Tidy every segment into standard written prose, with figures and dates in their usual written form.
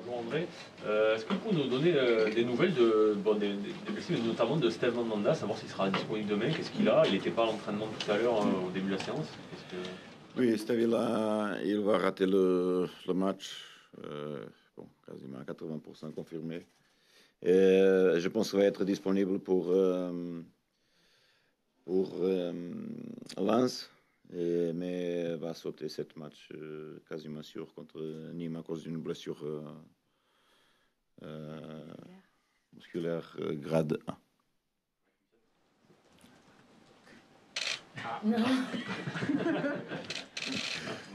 Bonjour André. Est-ce que vous pouvez nous donner des nouvelles des blessés, mais notamment de Steve Mandanda, savoir s'il sera disponible demain, qu'est-ce qu'il a? Il n'était pas à l'entraînement tout à l'heure au début de la séance. Oui, Steve, il va rater le match, quasiment à 80% confirmé. Et, je pense qu'il va être disponible pour Lens, mais va sauter cette match quasiment sûr contre Nîmes à cause d'une blessure musculaire grade 1. Non.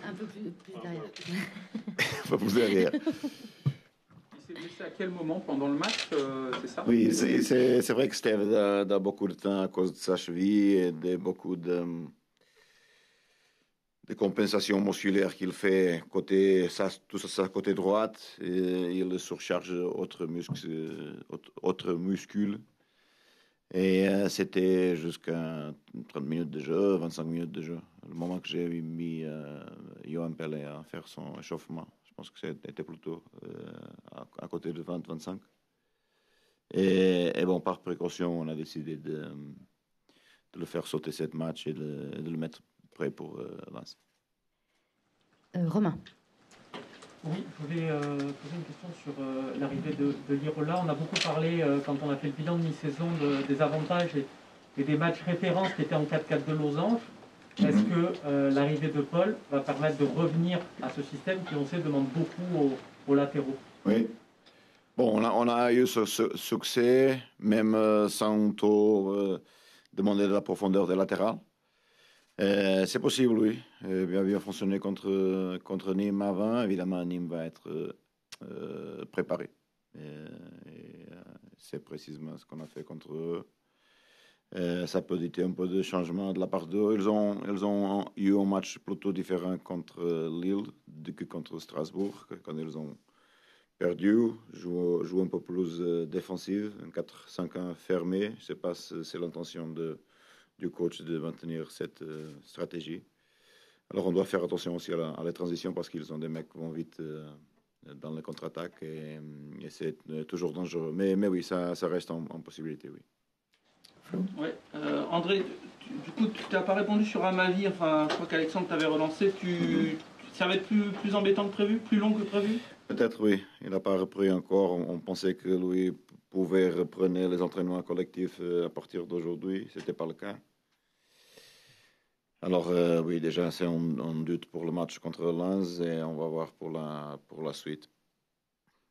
Un peu plus derrière. Pas plus derrière. Il s'est blessé à quel moment pendant le match, c'est ça? Oui, c'est vrai que Steve a beaucoup de temps à cause de sa cheville et beaucoup de compensations musculaires qu'il fait tout ça côté droite, et il surcharge autres muscles. Et c'était jusqu'à 30 minutes de jeu, 25 minutes de jeu. Le moment que j'ai mis Johan Pelé à faire son échauffement, je pense que c'était plutôt à côté de 20-25. Et bon, par précaution, on a décidé de le faire sauter cette match et de le mettre prêt pour Lens. Romain. Oui, je voulais poser une question sur l'arrivée de Lirola. On a beaucoup parlé, quand on a fait le bilan de mi-saison, des avantages et des matchs références qui étaient en 4-4 de losange. Est-ce que l'arrivée de Paul va permettre de revenir à ce système qui, on sait, demande beaucoup aux latéraux? Oui. Bon, on a eu ce succès, même sans trop demander de la profondeur des latérales. C'est possible, oui. Il a bien fonctionné contre Nîmes avant. Évidemment, Nîmes va être préparé. C'est précisément ce qu'on a fait contre eux. Ça peut être un peu de changement de la part d'eux. Ils ont eu un match plutôt différent contre Lille que contre Strasbourg, quand ils ont perdu, joue un peu plus défensive, un 4-5-1 fermé. Je ne sais pas si c'est l'intention du coach de maintenir cette stratégie. Alors on doit faire attention aussi à la transition parce qu'ils ont des mecs qui vont vite dans les contre-attaques et c'est toujours dangereux. Mais oui, ça reste en possibilité, oui. Ouais. André, du coup, tu n'as pas répondu sur Amavi. Enfin, je crois qu'Alexandre t'avait relancé. Ça va être plus embêtant que prévu, plus long que prévu? Peut-être, oui. Il n'a pas repris encore. On pensait que lui pouvait reprendre les entraînements collectifs à partir d'aujourd'hui. Ce n'était pas le cas. Alors, oui, déjà, c'est un doute pour le match contre Lens et on va voir pour la suite.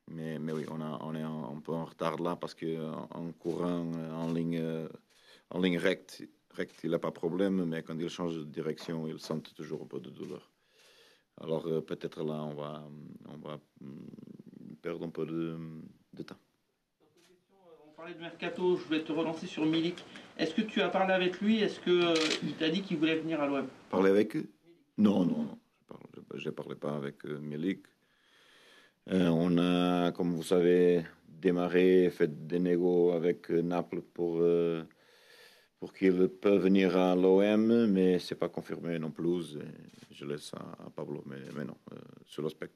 Mais oui, on est un peu en retard là parce qu'en courant en ligne recte, il n'a pas de problème, mais quand il change de direction, il sent toujours un peu de douleur. Alors peut-être là, on va perdre un peu de temps. On parlait de Mercato, je vais te relancer sur Milik. Est-ce que tu as parlé avec lui? Est-ce qu'il t'a dit qu'il voulait venir à l'OM? Parler avec eux? Non. Je ne parlais pas avec Milik. On a, comme vous savez, fait des négos avec Naples pour qu'il peut venir à l'OM, mais c'est pas confirmé non plus. Je laisse à Pablo, mais non. Sur l'aspect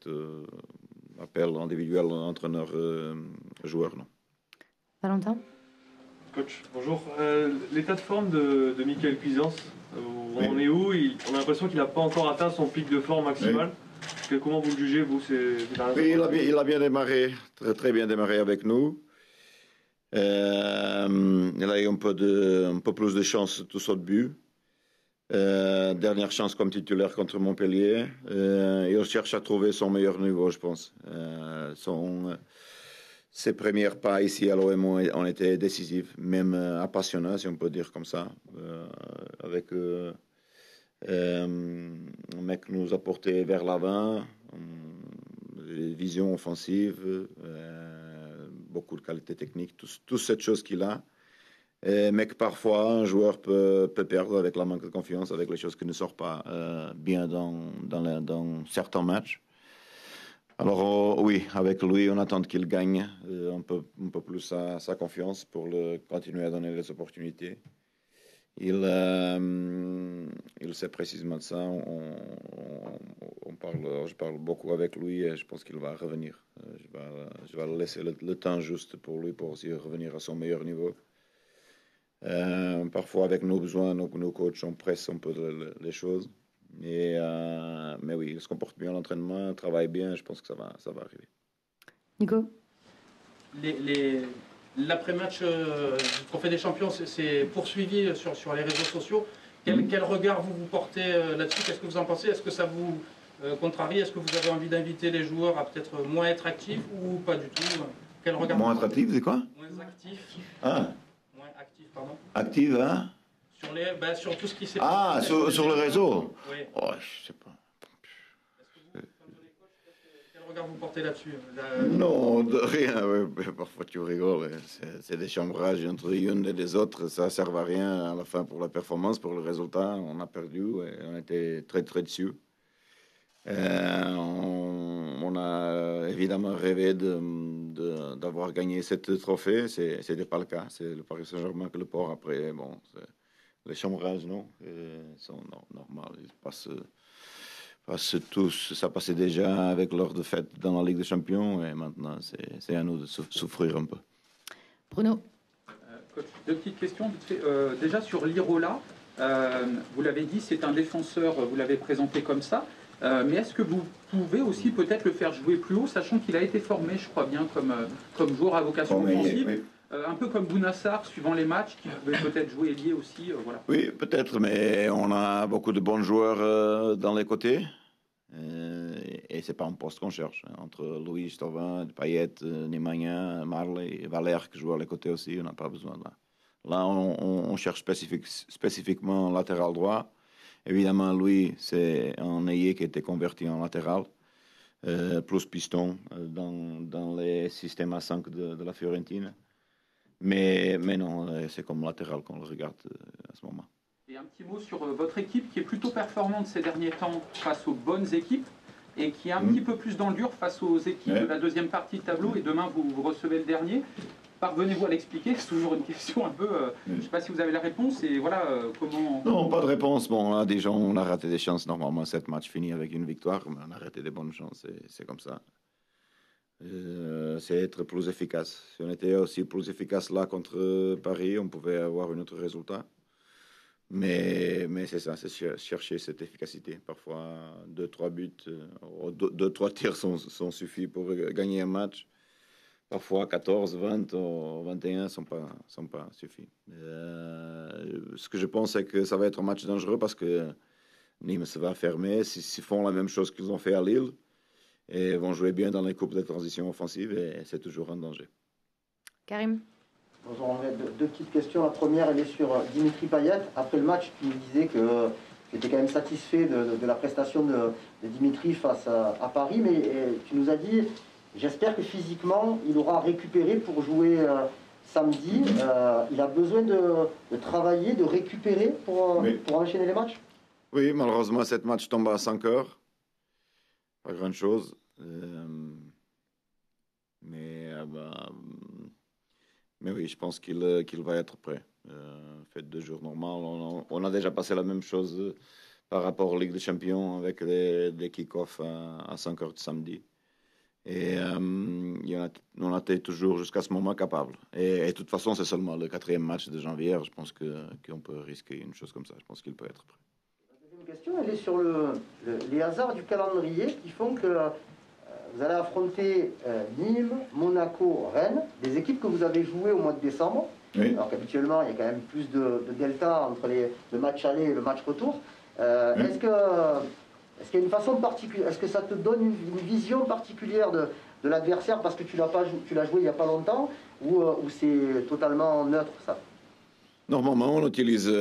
appel individuel, entraîneur-joueur, non. Valentin. Coach, bonjour. L'état de forme de Michael Cuisance, on en est où? On a l'impression qu'il n'a pas encore atteint son pic de forme maximal. Oui. Comment vous le jugez, vous? Oui, il a bien démarré, très, très bien démarré avec nous. Il a eu un peu plus de chance tout ça de but. Dernière chance comme titulaire contre Montpellier. Il cherche à trouver son meilleur niveau, je pense. Ses premiers pas ici à l'OM ont été décisifs, même appassionnants, si on peut dire comme ça. Avec un mec nous a porté vers l'avant, vision offensive, beaucoup de qualité technique, toute cette chose qu'il a. Mais que parfois un joueur peut perdre avec la manque de confiance, avec les choses qui ne sortent pas bien dans certains matchs. Alors oui, avec lui, on attend qu'il gagne un peu plus sa confiance pour continuer à donner les opportunités. il sait précisément de ça. Je parle beaucoup avec lui et je pense qu'il va revenir. Je vais laisser le temps juste pour lui pour aussi revenir à son meilleur niveau. Parfois, avec nos besoins, nos coachs, on presse un peu les choses. Mais oui, il se comporte bien à l'entraînement, travaille bien. Je pense que ça va arriver. Nico? L'après-match du Trophée des Champions, c'est poursuivi sur les réseaux sociaux. Quel regard vous portez là-dessus? Qu'est-ce que vous en pensez? Est-ce que ça vous contrarie? Est-ce que vous avez envie d'inviter les joueurs à peut-être moins être actifs ou pas du tout? Quel regard? Moins attractif, c'est quoi? Moins actifs. Ah. Moins actifs, pardon. Active, hein? Sur tout ce qui s'est passé. Sur le réseau? Oui. Oh, je sais pas. Quel regard vous portez là-dessus? Non, de rien. Ouais, parfois tu rigoles. C'est des chambrages entre une et les autres. Ça ne sert à rien à la fin pour la performance, pour le résultat. On a perdu et on était très, très dessus. On a évidemment rêvé d'avoir gagné cette trophée. Ce n'était pas le cas. C'est le Paris Saint-Germain que le porte après. Bon, les chambrages, non, sont normaux. Ils passent tous. Ça passait déjà avec leur défaite dans la Ligue des Champions. Et maintenant, c'est à nous de souffrir un peu. Bruno? Coach, deux petites questions. Déjà sur Lirola, vous l'avez dit, c'est un défenseur, vous l'avez présenté comme ça. Mais est-ce que vous pouvez aussi peut-être le faire jouer plus haut, sachant qu'il a été formé, je crois bien, comme joueur à vocation offensive, oui. Un peu comme Bounassar, suivant les matchs, qui pouvait peut-être jouer ailier aussi, voilà. Oui, peut-être, mais on a beaucoup de bons joueurs dans les côtés. Et c'est pas un poste qu'on cherche. Entre Louis, Thauvin, Payet, Nemanja, Marley et Valère qui jouent à les côtés aussi, on n'a pas besoin de là. Là, on cherche spécifiquement latéral droit. Évidemment, Louis, c'est un ailier qui a été converti en latéral, plus piston dans les systèmes à 5 de la Fiorentina. Mais non, c'est comme latéral qu'on le regarde à ce moment. Et un petit mot sur votre équipe qui est plutôt performante ces derniers temps face aux bonnes équipes et qui est un petit peu plus dans le dur face aux équipes de la deuxième partie de tableau. Et demain, vous recevez le dernier. Parvenez-vous à l'expliquer? C'est toujours une question un peu... je ne sais pas si vous avez la réponse et voilà comment... Non, pas de réponse. Bon, là, déjà, on a raté des chances. Normalement, 7 matchs finis avec une victoire, mais on a raté des bonnes chances. C'est comme ça. C'est être plus efficace. Si on était aussi plus efficace là contre Paris, on pouvait avoir un autre résultat. Mais c'est ça, c'est chercher cette efficacité. Parfois, 2-3 buts, 2-3 tirs sont suffis pour gagner un match. Parfois, 14, 20 ou 21 ne sont pas suffis. Ce que je pense, c'est que ça va être un match dangereux parce que Nîmes se va fermer. S'ils font la même chose qu'ils ont fait à Lille, et vont jouer bien dans les coupes de transition offensive, et c'est toujours un danger. Karim? Bonjour André, deux petites questions. La première, elle est sur Dimitri Payet. Après le match, tu nous disais que tu étais quand même satisfait de la prestation de Dimitri face à Paris, mais tu nous as dit, j'espère que physiquement, il aura récupéré pour jouer samedi. Il a besoin de travailler, de récupérer pour enchaîner les matchs? Oui, malheureusement, cette match tombe à 5 heures. Pas grand-chose. Mais oui, je pense qu'il va être prêt. Fait 2 jours normaux. On a déjà passé la même chose par rapport aux Ligue des Champions avec des kick-offs à 5 heures de samedi. Et on a été toujours jusqu'à ce moment capable. Et de toute façon, c'est seulement le 4e match de janvier. Je pense qu'on peut risquer une chose comme ça. Je pense qu'il peut être prêt. La deuxième question, elle est sur les hasards du calendrier qui font que vous allez affronter Nîmes, Monaco, Rennes, des équipes que vous avez jouées au mois de décembre. Oui. Alors qu'habituellement, il y a quand même plus de delta entre le match aller et le match retour. Est-ce qu'il y a une façon particulière? Est-ce que ça te donne une vision particulière de l'adversaire parce que tu l'as joué il n'y a pas longtemps ou c'est totalement neutre ça? Normalement, on utilise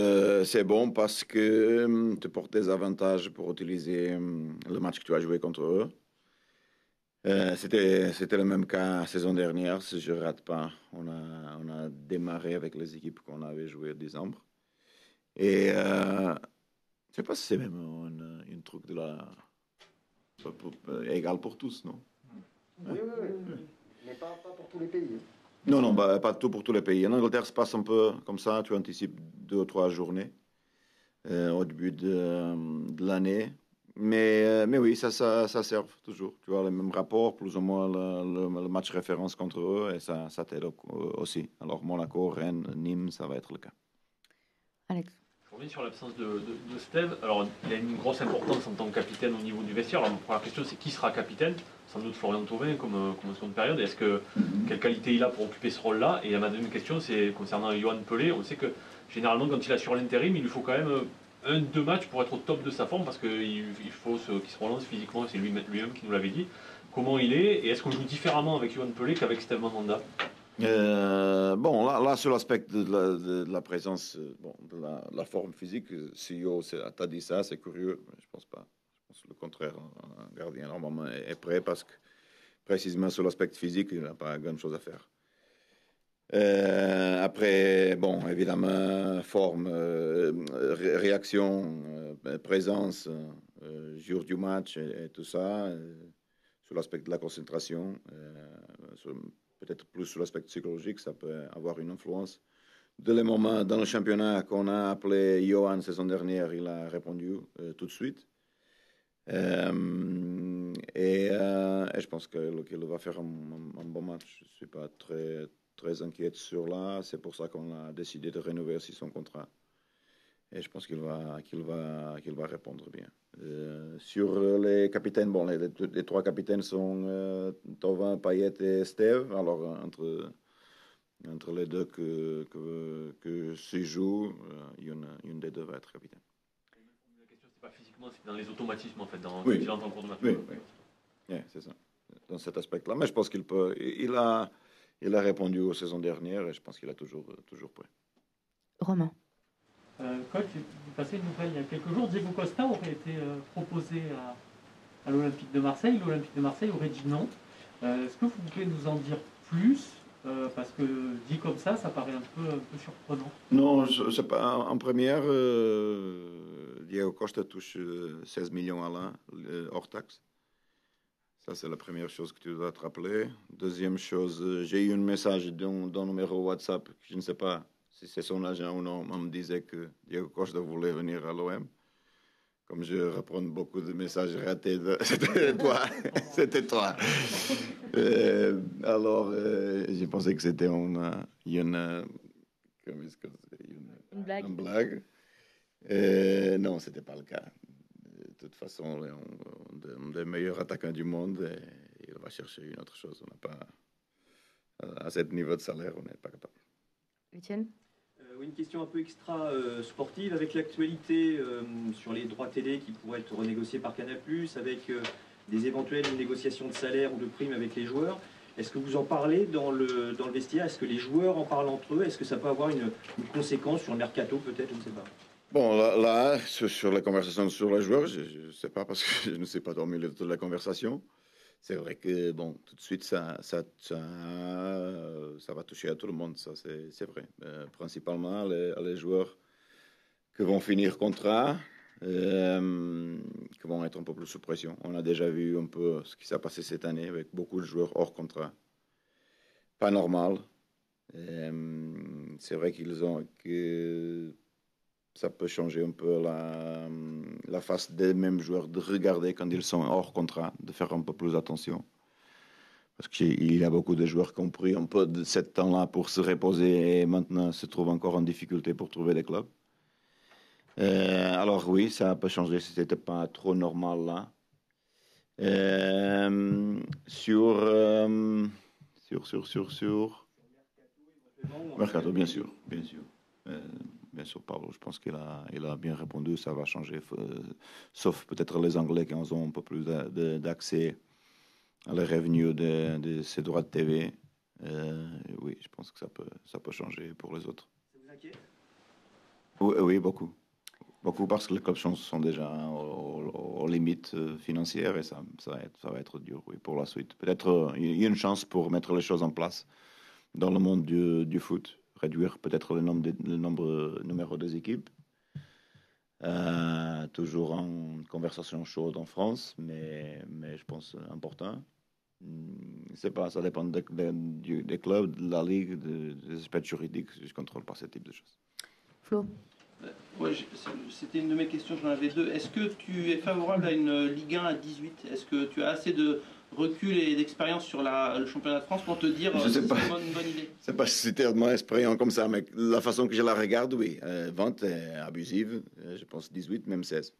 c'est bon parce que tu portes des avantages pour utiliser le match que tu as joué contre eux. C'était le même cas la saison dernière, si je ne rate pas. On a démarré avec les équipes qu'on avait jouées en décembre. Et je ne sais pas si c'est même un truc égal pour tous, non? Oui. Mais pas pour tous les pays. Non, pas tout pour tous les pays. En Angleterre, ça se passe un peu comme ça. Tu anticipes 2 ou 3 journées au début de l'année. Mais oui, ça sert toujours. Tu vois, les mêmes rapports, plus ou moins le match référence contre eux, et ça t'aide aussi. Alors, Monaco, Rennes, Nîmes, ça va être le cas. Alex. Je reviens sur l'absence de Steve. Alors, il a une grosse importance en tant que capitaine au niveau du vestiaire. Alors, ma première question, c'est qui sera capitaine? Sans doute Florian Thauvin comme seconde période. Quelle qualité il a pour occuper ce rôle-là? Et ma deuxième question, c'est concernant Yohan Pelé. On sait que généralement, quand il assure l'intérim, il lui faut quand même 1-2 matchs pour être au top de sa forme parce qu'il faut qu'il se relance physiquement. C'est lui-même qui nous l'avait dit. Comment il est? Et est-ce qu'on joue différemment avec Yohan Pelé qu'avec Steve Mandanda? Bon, là, sur l'aspect de la présence, de la forme physique, CEO t'as dit ça, c'est curieux. Je pense pas. Je pense le contraire. Un gardien, normalement, est prêt parce que, précisément sur l'aspect physique, il n'a pas grand-chose à faire. Après, bon, évidemment, forme, réaction, présence, jour du match et tout ça, sur l'aspect de la concentration, peut-être plus sur l'aspect psychologique, ça peut avoir une influence. De les moments dans le championnat qu'on a appelé Johan saison dernière, il a répondu tout de suite. Et je pense qu'il va faire un bon match. Je ne suis pas très inquiet sur là. C'est pour ça qu'on a décidé de rénover aussi son contrat. Et je pense qu'il va répondre bien. Sur les capitaines, bon, les 3 capitaines sont Thauvin, Payet et Steve. Alors, entre les deux que se joue, une des deux va être capitaine. La question, c'est pas physiquement, c'est dans les automatismes, en fait, oui. Il entre en cours de match. Oui. Yeah, c'est ça. Dans cet aspect-là. Mais je pense il a répondu aux saisons dernières et je pense qu'il a toujours prêt. Romain. Coach, vous passez une nouvelle il y a quelques jours. Diego Costa aurait été proposé à l'Olympique de Marseille. L'Olympique de Marseille aurait dit non. Est-ce que vous pouvez nous en dire plus? Parce que dit comme ça paraît un peu surprenant. Non, c'est pas. En première, Diego Costa touche 16 millions à l'an, hors taxe. Ça, c'est la première chose que tu dois te rappeler. Deuxième chose, j'ai eu un message d'un numéro WhatsApp, je ne sais pas si c'est son agent ou non, on me disait que Diego Costa voulait venir à l'OM. Comme je reprends beaucoup de messages ratés, c'était toi. Alors, j'ai pensé que c'était une blague. Une blague. Non, c'était pas le cas. De toute façon, un des meilleurs attaquants du monde, et il va chercher une autre chose. On n'a pas, à ce niveau de salaire, on n'est pas capable. Étienne? Une question un peu extra sportive, avec l'actualité sur les droits télé qui pourraient être renégociés par Canal+, avec des éventuelles négociations de salaire ou de primes avec les joueurs. Est-ce que vous en parlez dans le vestiaire? Est-ce que les joueurs en parlent entre eux? Est-ce que ça peut avoir une conséquence sur le mercato peut-être? Je ne sais pas. Bon, là sur la conversation sur les joueurs, je ne sais pas parce que je ne sais pas dans le milieu de la conversation. C'est vrai que, bon, tout de suite, ça va toucher à tout le monde, ça, c'est vrai. Principalement les joueurs qui vont finir contrat, qui vont être un peu plus sous pression. On a déjà vu un peu ce qui s'est passé cette année avec beaucoup de joueurs hors contrat. Pas normal. C'est vrai que ça peut changer un peu la face des mêmes joueurs, de regarder quand ils sont hors contrat, de faire un peu plus attention. Parce qu'il y a beaucoup de joueurs qui ont pris un peu de ce temps-là pour se reposer et maintenant se trouvent encore en difficulté pour trouver des clubs. Alors oui, ça peut changer si ce n'était pas trop normal là. Sur Mercato, bien sûr. Bien sûr, Paulo, je pense qu'il a bien répondu, ça va changer, sauf peut-être les Anglais qui ont un peu plus d'accès à les revenus de ces droits de TV. Oui, je pense que ça peut changer pour les autres. Ça vous inquiète? Oui, beaucoup. Beaucoup parce que les clubs sont déjà aux limites financières et ça va être dur, oui, pour la suite. Peut-être il y a une chance pour mettre les choses en place dans le monde du foot. Réduire peut-être le numéro des équipes. Toujours en conversation chaude en France, mais je pense important. C'est pas, ça dépend des clubs, de la ligue, des aspects juridiques. Je ne contrôle pas ce type de choses. Flo. Ouais, c'était une de mes questions, j'en avais deux. Est-ce que tu es favorable à une Ligue 1 à 18? Est-ce que tu as assez de recul et d'expérience sur le championnat de France pour te dire je sais c'est pas. une bonne idée? Je sais pas si c'est tellement expérience comme ça, mais la façon que je la regarde, oui. 20 est abusive, je pense 18, même 16.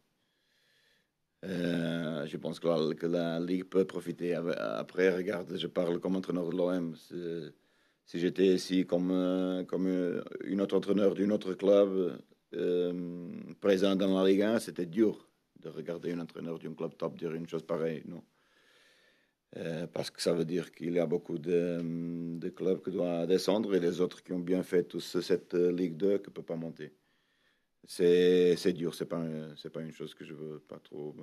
Je pense que la Ligue peut profiter. Après, regarde, je parle comme entraîneur de l'OM. Si j'étais ici comme un autre entraîneur d'un autre club présent dans la Ligue 1, c'était dur de regarder un entraîneur d'un club top dire une chose pareille, non. Parce que ça veut dire qu'il y a beaucoup de clubs qui doivent descendre et les autres qui ont bien fait tous cette Ligue 2 qui ne peuvent pas monter. C'est dur, c'est pas une chose que je veux pas trop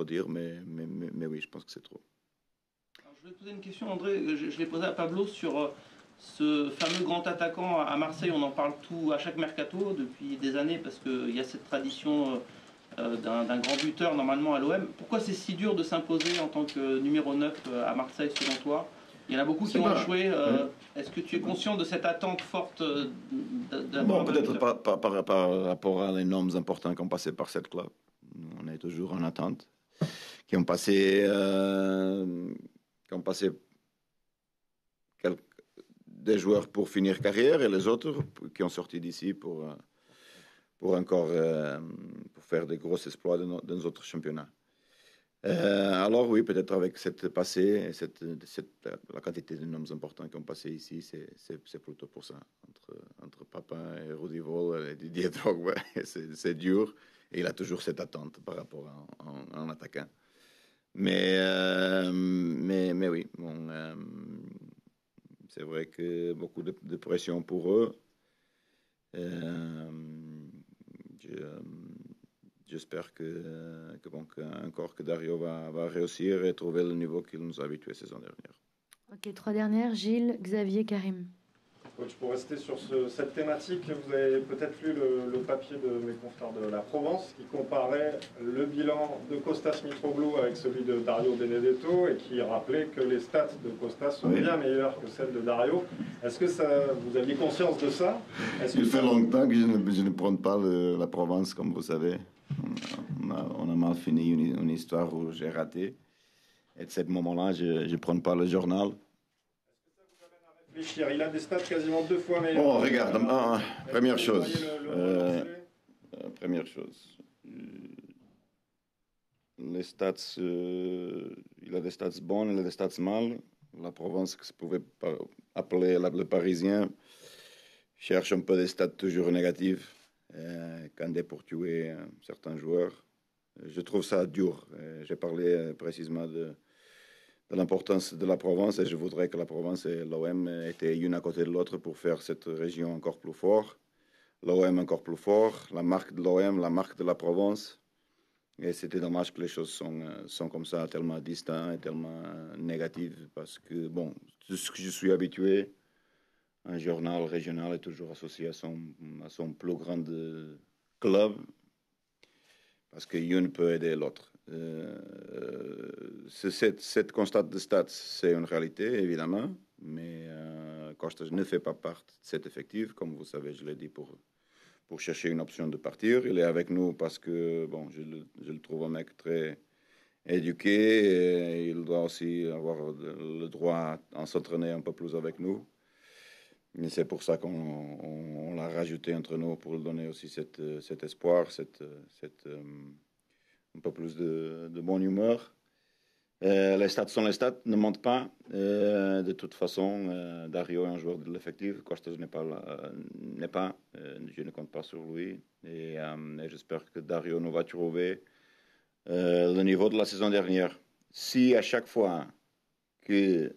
dire, mais oui, je pense que c'est trop. Alors, je voulais te poser une question, André, je l'ai posée à Pablo sur ce fameux grand attaquant à Marseille. On en parle tout à chaque mercato depuis des années parce qu'il y a cette tradition d'un grand buteur normalement à l'OM. Pourquoi c'est si dur de s'imposer en tant que numéro 9 à Marseille selon toi? Il y en a beaucoup qui ont échoué. Est-ce que tu es conscient de cette attente forte Bon, peut-être pas par rapport à les noms importants qui ont passé par cette club. On est toujours en attente. Qui ont passé des joueurs pour finir carrière et les autres qui ont sorti d'ici pour encore pour faire des gros exploits dans nos autres championnats. Alors oui, peut-être avec cette passée, la quantité de noms importants qui ont passé ici, c'est plutôt pour ça. Entre Papin et Rudi Vol et Didier Drogba, c'est dur. Et il a toujours cette attente par rapport à un attaquant. Mais oui, bon, c'est vrai que beaucoup de pression pour eux. J'espère encore que Dario va réussir et trouver le niveau qu'il nous a habitué saison dernière. Ok, 3 dernières. Gilles, Xavier, Karim. Coach, pour rester sur cette thématique, vous avez peut-être lu le papier de mes confrères de la Provence qui comparait le bilan de Kostas Mitroglou avec celui de Dario Benedetto et qui rappelait que les stats de Kostas sont bien meilleures que celles de Dario. Est-ce que vous aviez conscience de ça? Il fait longtemps que je ne prends pas la Provence, comme vous savez. On a mal fini une histoire où j'ai raté. Et de ce moment-là, je ne prends pas le journal. Il a des stats quasiment 2 fois meilleurs. Oh, regarde, première chose. Les stats, il a des stats bonnes, il a des stats mal. La Provence, que se pouvait appeler le Parisien, cherche un peu des stats toujours négatifs quand il est pour tuer certains joueurs. Je trouve ça dur. J'ai parlé précisément de l'importance de la Provence et je voudrais que la Provence et l'OM étaient une à côté de l'autre pour faire cette région encore plus forte. L'OM encore plus fort, la marque de l'OM, la marque de la Provence. Et c'était dommage que les choses sont comme ça, tellement distinctes et tellement négatives parce que, bon, tout ce que je suis habitué, un journal régional est toujours associé à son plus grand club parce qu'une peut aider l'autre. Cette constat de stats, c'est une réalité, évidemment, mais Kostas ne fait pas partie de cet effectif. Comme vous savez, je l'ai dit pour chercher une option de partir. Il est avec nous parce que bon, je le trouve un mec très éduqué et il doit aussi avoir le droit à s'entraîner un peu plus avec nous. Et c'est pour ça qu'on l'a rajouté entre nous pour lui donner aussi cet espoir, un peu plus de bonne humeur. Les stats sont les stats, ne mentent pas. De toute façon, Dario est un joueur de l'effectif. Kostas n'est pas. Je ne compte pas sur lui. Et j'espère que Dario nous va trouver le niveau de la saison dernière. Si à chaque fois que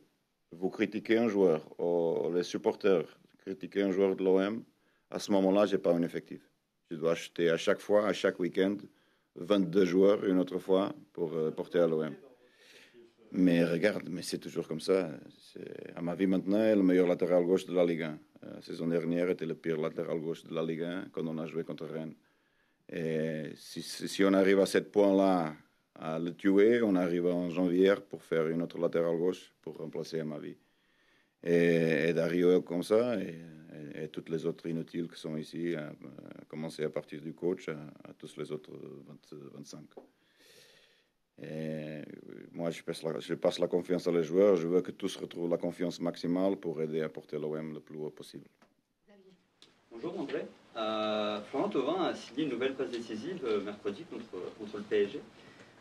vous critiquez un joueur, ou les supporters critiquent un joueur de l'OM, à ce moment-là, je n'ai pas un effectif. Je dois acheter à chaque fois, à chaque week-end, 22 joueurs une autre fois pour porter à l'OM. Mais regarde, mais c'est toujours comme ça. À ma vie maintenant, le meilleur latéral gauche de la Ligue 1. La saison dernière était le pire latéral gauche de la Ligue 1 quand on a joué contre Rennes. Et si on arrive à ce point-là à le tuer, on arrive en janvier pour faire une autre latéral gauche pour remplacer à ma vie. Et Dario comme ça, et toutes les autres inutiles qui sont ici, à commencer à partir du coach à tous les autres 25. Et moi, je passe la confiance à les joueurs. Je veux que tous retrouvent la confiance maximale pour aider à porter l'OM le plus haut possible. Bonjour André. Florent Thauvin a signé une nouvelle passe décisive mercredi contre le PSG.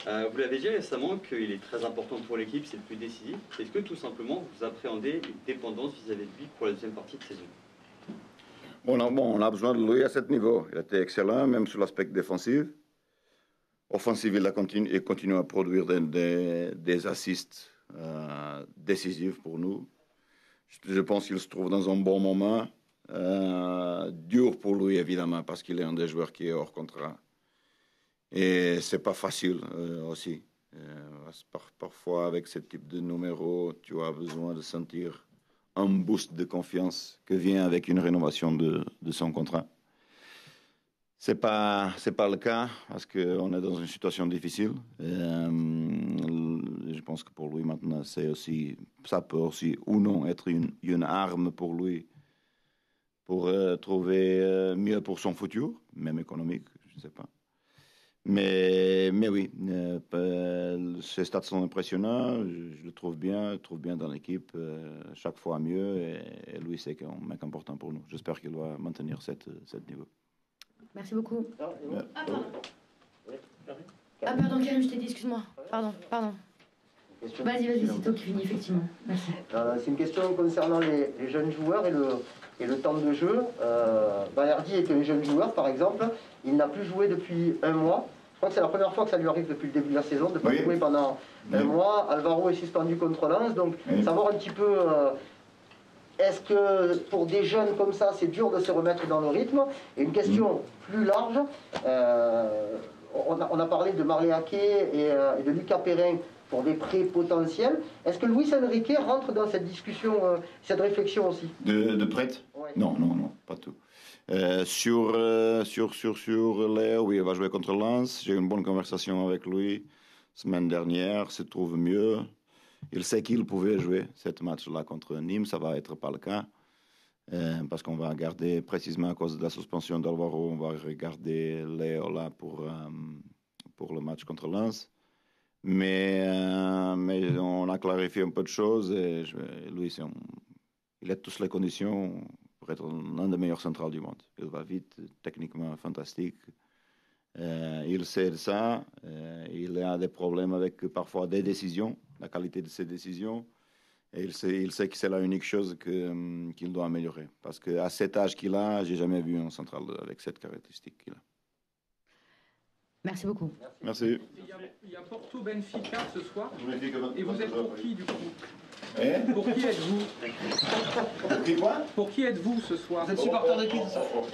Vous l'avez dit récemment qu'il est très important pour l'équipe, c'est le plus décisif. Est-ce que tout simplement vous appréhendez une dépendance vis-à-vis de lui pour la deuxième partie de saison? On a besoin de lui à ce niveau. Il a été excellent, même sur l'aspect défensif. Offensif, il continue à produire des assists décisifs pour nous. Je pense qu'il se trouve dans un bon moment. Dur pour lui, évidemment, parce qu'il est un des joueurs qui est hors contrat. Et c'est pas facile aussi. Parfois, avec ce type de numéro, tu as besoin de sentir un boost de confiance que vient avec une rénovation de son contrat. C'est pas le cas parce qu'on est dans une situation difficile. Je pense que pour lui maintenant, ça peut aussi ou non être une arme pour lui pour trouver mieux pour son futur, même économique, je ne sais pas. Mais oui, ses stats sont impressionnants, je le trouve bien dans l'équipe, chaque fois mieux, et lui c'est un mec important pour nous. J'espère qu'il va maintenir ce niveau. Merci beaucoup. Pardon, Karim, je t'ai dit, excuse-moi. Pardon. Vas-y, c'est toi qui finis, effectivement. Merci. C'est une question concernant les jeunes joueurs et le temps de jeu. Balerdi est un jeune joueur, par exemple. Il n'a plus joué depuis un mois. Je crois que c'est la première fois que ça lui arrive depuis le début de la saison, de ne pas jouer pendant un mois. Alvaro est suspendu contre Lens. Donc, savoir un petit peu, est-ce que pour des jeunes comme ça, c'est dur de se remettre dans le rythme? Et une question plus large, on a parlé de Marley Haquet et de Lucas Perrin pour des prêts potentiels. Est-ce que Luis Enrique rentre dans cette discussion, cette réflexion aussi? De prête? Non, pas tout. Sur Léo, oui, il va jouer contre Lens. J'ai eu une bonne conversation avec lui semaine dernière, se trouve mieux. Il sait qu'il pouvait jouer cette match-là contre Nîmes, ça va être pas le cas. Parce qu'on va garder, précisément à cause de la suspension d'Alvaro, on va regarder Léo là pour le match contre Lens. Mais on a clarifié un peu de choses et lui, il a toutes les conditions pour être l'un des meilleurs centrales du monde. Il va vite, techniquement fantastique. Il sait de ça. Il a des problèmes avec parfois des décisions, la qualité de ses décisions. Et il sait que c'est la unique chose qu'il doit améliorer. Parce qu'à cet âge qu'il a, j'ai jamais vu un central avec cette caractéristique qu'il a. Merci beaucoup. Merci. Il y a Porto Benfica ce soir. Et vous êtes pour qui du coup? Pour qui êtes-vous? Pour qui quoi? Pour qui êtes-vous ce soir? Vous êtes supporter de qui ce soir?